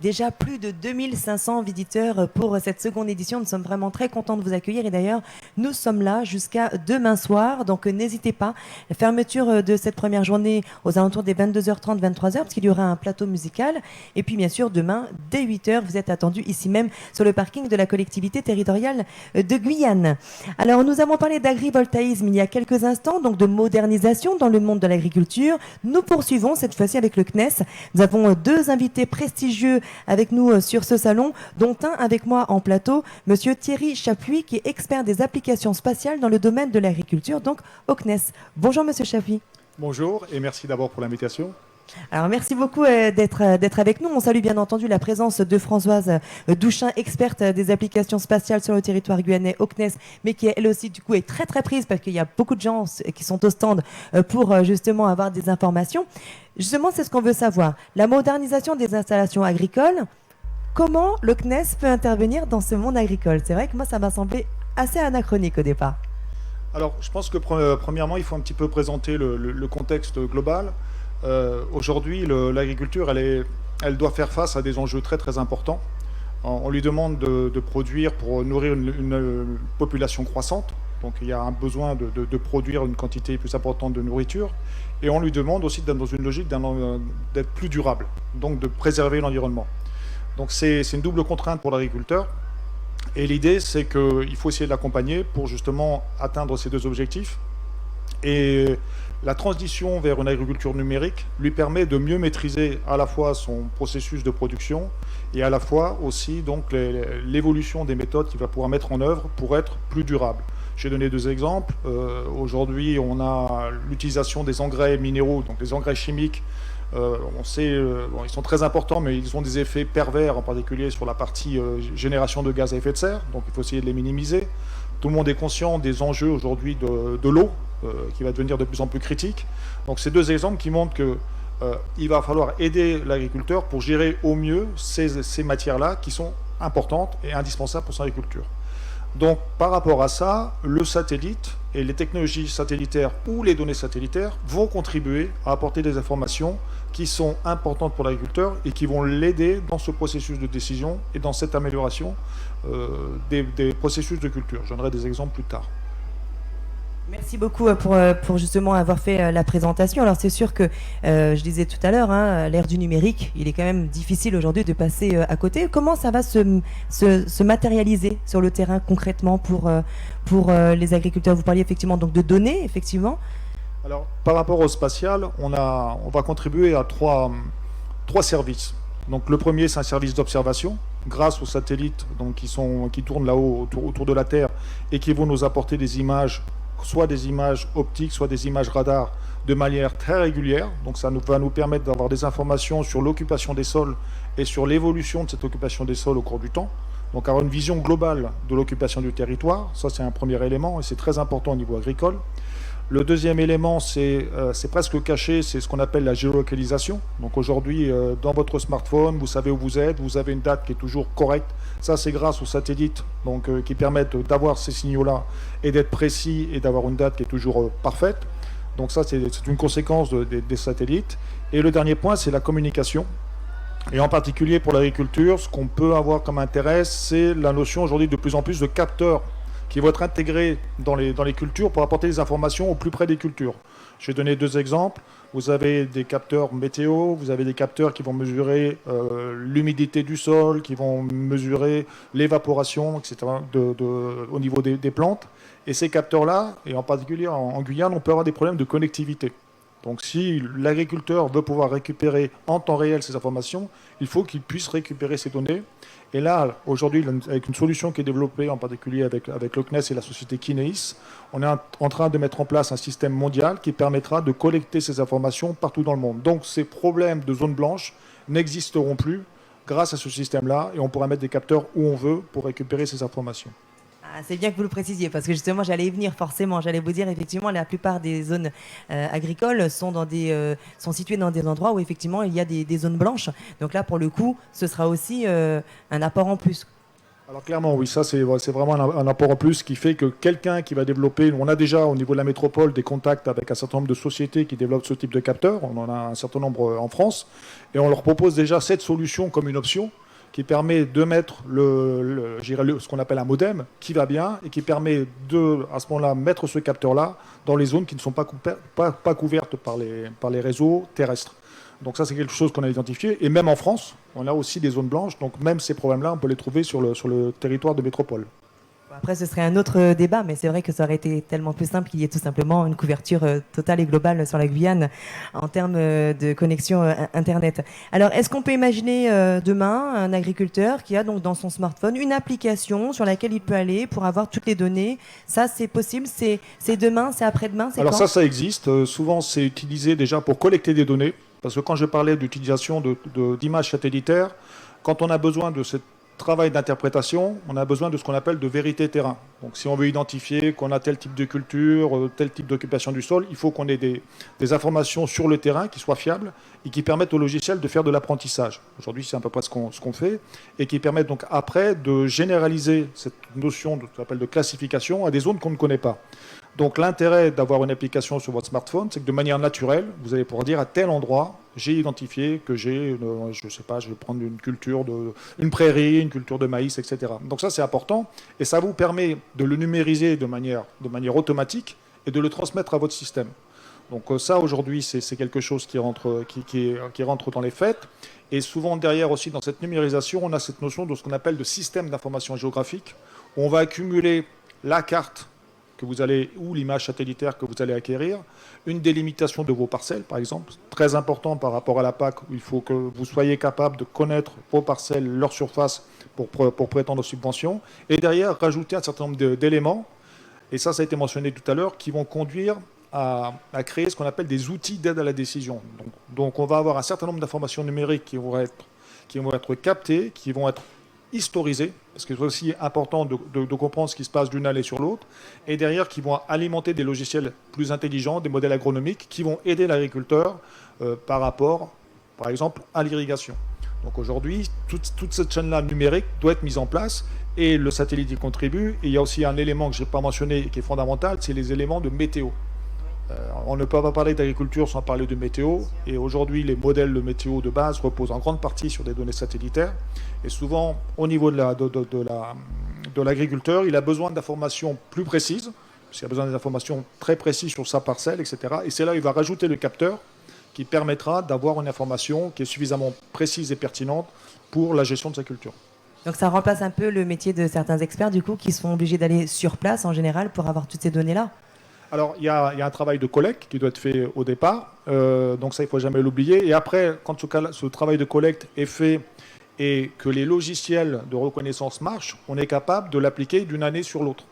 Déjà plus de 2500 visiteurs pour cette seconde édition. Nous sommes vraiment très contents de vous accueillir. Et d'ailleurs, nous sommes là jusqu'à demain soir. Donc n'hésitez pas. La fermeture de cette première journée aux alentours des 22h30, 23h, parce qu'il y aura un plateau musical. Et puis bien sûr, demain, dès 8h, vous êtes attendus ici même sur le parking de la collectivité territoriale de Guyane. Alors nous avons parlé d'agrivoltaïsme il y a quelques instants, donc de modernisation dans le monde de l'agriculture. Nous poursuivons cette fois-ci avec le CNES. Nous avons deux invités prestigieux avec nous sur ce salon, dont un avec moi en plateau, Monsieur Thierry Chapuis, qui est expert des applications spatiales dans le domaine de l'agriculture, donc au CNES. Bonjour Monsieur Chapuis. Bonjour et merci d'abord pour l'invitation. Alors merci beaucoup d'être avec nous. On salue bien entendu la présence de Françoise Douchin, experte des applications spatiales sur le territoire guyanais au CNES, mais qui elle aussi du coup est très prise parce qu'il y a beaucoup de gens qui sont au stand pour justement avoir des informations. Justement, c'est ce qu'on veut savoir. La modernisation des installations agricoles, comment le CNES peut intervenir dans ce monde agricole? C'est vrai que moi ça m'a semblé assez anachronique au départ. Alors je pense que premièrement il faut un petit peu présenter le contexte global. Aujourd'hui, l'agriculture, elle doit faire face à des enjeux très importants. On lui demande de produire pour nourrir une population croissante. Donc il y a un besoin de produire une quantité plus importante de nourriture. Et on lui demande aussi d'être dans une logique d'être plus durable, donc de préserver l'environnement. Donc c'est une double contrainte pour l'agriculteur. Et l'idée, c'est qu'il faut essayer de l'accompagner pour justement atteindre ces deux objectifs. Et la transition vers une agriculture numérique lui permet de mieux maîtriser à la fois son processus de production et à la fois aussi donc l'évolution des méthodes qu'il va pouvoir mettre en œuvre pour être plus durable. J'ai donné deux exemples. Aujourd'hui, on a l'utilisation des engrais minéraux, donc les engrais chimiques. On sait, ils sont très importants, mais ils ont des effets pervers, en particulier sur la partie génération de gaz à effet de serre. Donc il faut essayer de les minimiser. Tout le monde est conscient des enjeux aujourd'hui de l'eau, qui va devenir de plus en plus critique. Donc ces deux exemples qui montrent qu'il va falloir aider l'agriculteur pour gérer au mieux ces matières-là qui sont importantes et indispensables pour son agriculture. Donc par rapport à ça, le satellite et les technologies satellitaires ou les données satellitaires vont contribuer à apporter des informations qui sont importantes pour l'agriculteur et qui vont l'aider dans ce processus de décision et dans cette amélioration des processus de culture. J'en donnerai des exemples plus tard. Merci beaucoup pour justement avoir fait la présentation. Alors c'est sûr que, je disais tout à l'heure, hein, l'ère du numérique, il est quand même difficile aujourd'hui de passer à côté. Comment ça va se matérialiser sur le terrain concrètement pour les agriculteurs? Vous parliez effectivement donc de données, effectivement. Alors par rapport au spatial, on va contribuer à trois services. Donc le premier, c'est un service d'observation grâce aux satellites donc, qui tournent là-haut autour de la Terre et qui vont nous apporter des images, soit des images optiques, soit des images radar de manière très régulière. Donc ça va nous permettre d'avoir des informations sur l'occupation des sols et sur l'évolution de cette occupation des sols au cours du temps. Donc avoir une vision globale de l'occupation du territoire, ça c'est un premier élément et c'est très important au niveau agricole. Le deuxième élément, c'est presque caché, c'est ce qu'on appelle la géolocalisation. Donc aujourd'hui, dans votre smartphone, vous savez où vous êtes, vous avez une date qui est toujours correcte. Ça, c'est grâce aux satellites donc, qui permettent d'avoir ces signaux-là et d'être précis et d'avoir une date qui est toujours parfaite. Donc ça, c'est une conséquence des satellites. Et le dernier point, c'est la communication. Et en particulier pour l'agriculture, ce qu'on peut avoir comme intérêt, c'est la notion aujourd'hui de plus en plus de capteurs qui vont être intégrés dans les cultures pour apporter des informations au plus près des cultures. Je vais donner deux exemples. Vous avez des capteurs météo, vous avez des capteurs qui vont mesurer l'humidité du sol, qui vont mesurer l'évaporation, etc. Au niveau des plantes. Et ces capteurs-là, et en particulier en Guyane, on peut avoir des problèmes de connectivité. Donc si l'agriculteur veut pouvoir récupérer en temps réel ces informations, il faut qu'il puisse récupérer ces données. Et là, aujourd'hui, avec une solution qui est développée, en particulier avec le CNES et la société Kineis, on est en train de mettre en place un système mondial qui permettra de collecter ces informations partout dans le monde. Donc ces problèmes de zones blanches n'existeront plus grâce à ce système-là et on pourra mettre des capteurs où on veut pour récupérer ces informations. Ah, c'est bien que vous le précisiez, parce que justement, j'allais y venir forcément. J'allais vous dire, effectivement, la plupart des zones agricoles sont situées dans des endroits où, effectivement, il y a des zones blanches. Donc là, pour le coup, ce sera aussi un apport en plus. Alors clairement, oui, ça c'est vraiment un apport en plus qui fait que quelqu'un qui va développer, on a déjà au niveau de la métropole des contacts avec un certain nombre de sociétés qui développent ce type de capteurs, on en a un certain nombre en France, et on leur propose déjà cette solution comme une option qui permet de mettre ce qu'on appelle un modem qui va bien et qui permet de, à ce moment-là, mettre ce capteur-là dans les zones qui ne sont pas couvertes par les réseaux terrestres. Donc ça, c'est quelque chose qu'on a identifié. Et même en France, on a aussi des zones blanches. Donc même ces problèmes-là, on peut les trouver sur le territoire de métropole. Après, ce serait un autre débat, mais c'est vrai que ça aurait été tellement plus simple qu'il y ait tout simplement une couverture totale et globale sur la Guyane en termes de connexion Internet. Alors, est-ce qu'on peut imaginer demain un agriculteur qui a donc dans son smartphone une application sur laquelle il peut aller pour avoir toutes les données? Ça, c'est possible? C'est demain? C'est après-demain? C'est Alors quand? ça existe. Souvent, c'est utilisé déjà pour collecter des données. Parce que quand je parlais d'utilisation d'images satellitaires, quand on a besoin de ce travail d'interprétation, on a besoin de ce qu'on appelle de vérité terrain. Donc si on veut identifier qu'on a tel type de culture, tel type d'occupation du sol, il faut qu'on ait des informations sur le terrain qui soient fiables et qui permettent au logiciel de faire de l'apprentissage. Aujourd'hui, c'est à peu près ce qu'on fait, et qui permettent donc après de généraliser cette notion de classification à des zones qu'on ne connaît pas. Donc l'intérêt d'avoir une application sur votre smartphone, c'est que de manière naturelle, vous allez pouvoir dire à tel endroit, j'ai identifié que j'ai, je sais pas, je vais prendre une prairie, une culture de maïs, etc. Donc ça, c'est important, et ça vous permet de le numériser de manière automatique et de le transmettre à votre système. Donc ça, aujourd'hui, c'est quelque chose qui rentre dans les faits. Et souvent, derrière aussi, dans cette numérisation, on a cette notion de ce qu'on appelle de système d'information géographique, où on va accumuler la carte ou l'image satellitaire que vous allez acquérir, une délimitation de vos parcelles, par exemple, très important par rapport à la PAC, où il faut que vous soyez capable de connaître vos parcelles, leur surface, pour prétendre aux subventions, et derrière, rajouter un certain nombre d'éléments, et ça a été mentionné tout à l'heure, qui vont conduire à créer ce qu'on appelle des outils d'aide à la décision. Donc on va avoir un certain nombre d'informations numériques qui vont être captées, qui vont être historisés, parce que c'est aussi important de comprendre ce qui se passe d'une allée sur l'autre, et derrière qui vont alimenter des logiciels plus intelligents, des modèles agronomiques qui vont aider l'agriculteur par rapport, par exemple, à l'irrigation. Donc aujourd'hui, toute cette chaîne-là numérique doit être mise en place, et le satellite y contribue. Et il y a aussi un élément que je n'ai pas mentionné et qui est fondamental, c'est les éléments de météo. On ne peut pas parler d'agriculture sans parler de météo, et aujourd'hui les modèles de météo de base reposent en grande partie sur des données satellitaires, et souvent au niveau de l'agriculteur, il a besoin d'informations plus précises, parce qu'il a besoin d'informations très précises sur sa parcelle, etc. Et c'est là où il va rajouter le capteur qui permettra d'avoir une information qui est suffisamment précise et pertinente pour la gestion de sa culture. Donc ça remplace un peu le métier de certains experts du coup qui sont obligés d'aller sur place en général pour avoir toutes ces données-là. Alors, il y a un travail de collecte qui doit être fait au départ, donc ça, il ne faut jamais l'oublier. Et après, quand ce travail de collecte est fait et que les logiciels de reconnaissance marchent, on est capable de l'appliquer d'une année sur l'autre.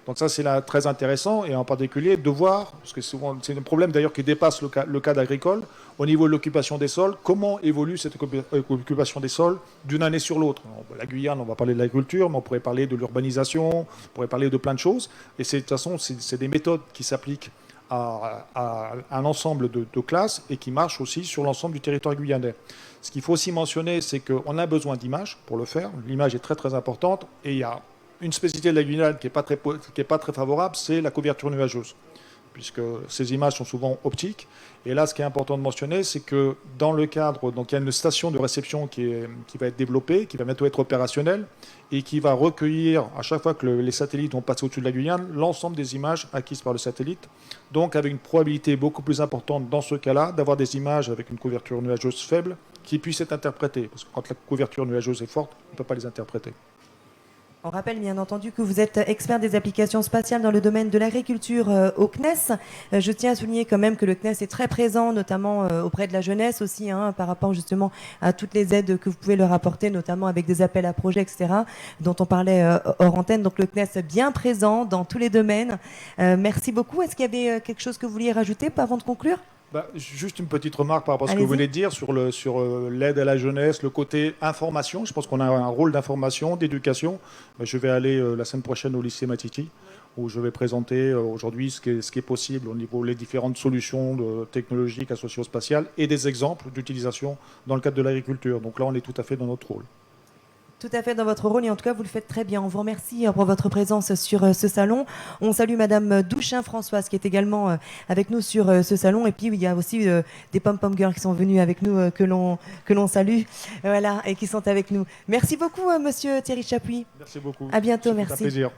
Donc ça, c'est là très intéressant, et en particulier de voir, parce que souvent, c'est un problème d'ailleurs qui dépasse le cadre agricole, au niveau de l'occupation des sols, comment évolue cette occupation des sols d'une année sur l'autre. La Guyane, on va parler de l'agriculture, mais on pourrait parler de l'urbanisation, on pourrait parler de plein de choses, et de toute façon, c'est des méthodes qui s'appliquent à un ensemble de classes et qui marchent aussi sur l'ensemble du territoire guyanais. Ce qu'il faut aussi mentionner, c'est qu'on a besoin d'images pour le faire. L'image est très très importante, et il y a une spécificité de la Guyane qui n'est pas très favorable, c'est la couverture nuageuse, puisque ces images sont souvent optiques. Et là, ce qui est important de mentionner, c'est que dans le cadre, donc il y a une station de réception qui va être développée, qui va bientôt être opérationnelle, et qui va recueillir, à chaque fois que les satellites vont passer au-dessus de la Guyane, l'ensemble des images acquises par le satellite. Donc avec une probabilité beaucoup plus importante dans ce cas-là d'avoir des images avec une couverture nuageuse faible qui puissent être interprétées. Parce que quand la couverture nuageuse est forte, on ne peut pas les interpréter. On rappelle bien entendu que vous êtes expert des applications spatiales dans le domaine de l'agriculture au CNES. Je tiens à souligner quand même que le CNES est très présent, notamment auprès de la jeunesse aussi, par rapport justement à toutes les aides que vous pouvez leur apporter, notamment avec des appels à projets, etc., dont on parlait hors antenne. Donc le CNES bien présent dans tous les domaines. Merci beaucoup. Est-ce qu'il y avait quelque chose que vous vouliez rajouter avant de conclure ? Juste une petite remarque par rapport à ce que vous Allez-y. venez de dire sur l'aide à la jeunesse, le côté information. Je pense qu'on a un rôle d'information, d'éducation. Je vais aller la semaine prochaine au lycée Matiti, où je vais présenter aujourd'hui ce qui est possible au niveau des différentes solutions technologiques associées au spatial et des exemples d'utilisation dans le cadre de l'agriculture. Donc là, on est tout à fait dans notre rôle. Tout à fait dans votre rôle et en tout cas vous le faites très bien. On vous remercie pour votre présence sur ce salon. On salue Madame Douchin-Françoise qui est également avec nous sur ce salon et puis il y a aussi des pom-pom girls qui sont venues avec nous que l'on salue voilà et qui sont avec nous. Merci beaucoup Monsieur Thierry Chapuis. Merci beaucoup. À bientôt, C'est un merci. plaisir.